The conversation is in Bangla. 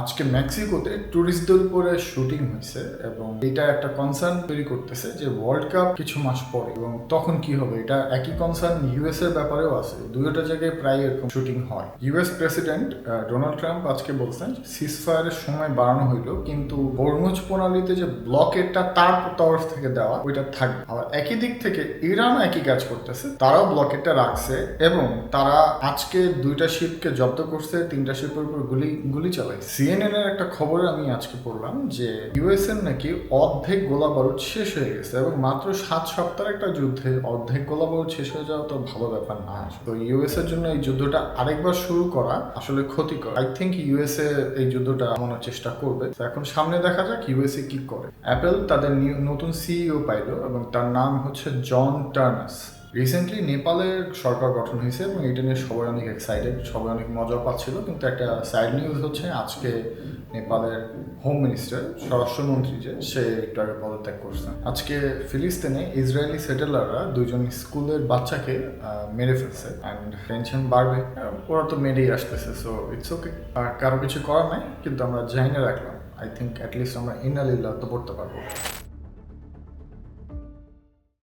আজকে মেক্সিকোতে ট্যুরিস্টদের উপরে শুটিং হয়েছে এবং এটা একটা কনসার্ন তৈরি করতেছে যে ওয়ার্ল্ড কাপ কিছু মাস পরে এবং তখন কি হবে। এটা একই কনসার্ন ইউএস এর ব্যাপারেও আছে। দুইটা জায়গায় প্রায় এরকম শুটিং হয়। ইউএস প্রেসিডেন্ট ডোনাল্ড ট্রাম্প আজকে বলছেন সিজফায়ারের সময় বাড়ানো হইলো, কিন্তু হরমুজ প্রণালীতে যে ব্লকেটটা তার তরফ থেকে দেওয়া ওইটা থাকবে। আবার একই দিক থেকে ইরানও একই কাজ করতেছে, তারাও ব্লকেটটা রাখছে এবং তারা আজকে দুইটা শিপকে জব্দ করছে, তিনটা শিপের উপর গুলি চালাইছে। সিএনএন এর একটা খবরে আমি আজকে পড়লাম যে ইউএস এর নাকি অর্ধেক গোলা বারুদ শেষ হয়ে গেছে এবং মাত্র 7 সপ্তাহের একটা যুদ্ধে অর্ধেক গোলা বারুদ শেষ হয়ে যাওয়া তো ভালো ব্যাপার না। তো ইউএস এর জন্য এই যুদ্ধটা আরেকবার শুরু করা আসলে ক্ষতিকর। আই থিঙ্ক ইউএসএ এই যুদ্ধটা থামানোর চেষ্টা করবে। তো এখন সামনে দেখা যাক ইউএসএ কি করে। অ্যাপেল তাদের নতুন সিইও পাইলো এবং তার নাম হচ্ছে জন টার্নাস। রিসেন্টলি নেপালের সরকার গঠন হয়েছে এবং এটা নিয়ে সবাই অনেক এক্সাইটেড, সবাই অনেক মজা পাচ্ছিল। কিন্তু একটা স্যাড নিউজ হচ্ছে আজকে নেপালের হোম মিনিস্টার, স্বরাষ্ট্রমন্ত্রী যে সে একটু আগে পদত্যাগ করছে। আজকে ফিলিস্তিনে ইসরায়েলি সেটেলাররা দুইজন স্কুলের বাচ্চাকে মেরে ফেলছে অ্যান্ড টেনশন বাড়বে। ওরা তো মেরেই আসতেছে, সো ইটস ওকে, কারো কিছু করার নাই। কিন্তু আমরা জানি না রাখলাম, আই থিঙ্ক অ্যাটলিস্ট আমরা ইন্নালিল্লাহ তো পড়তে পারবো।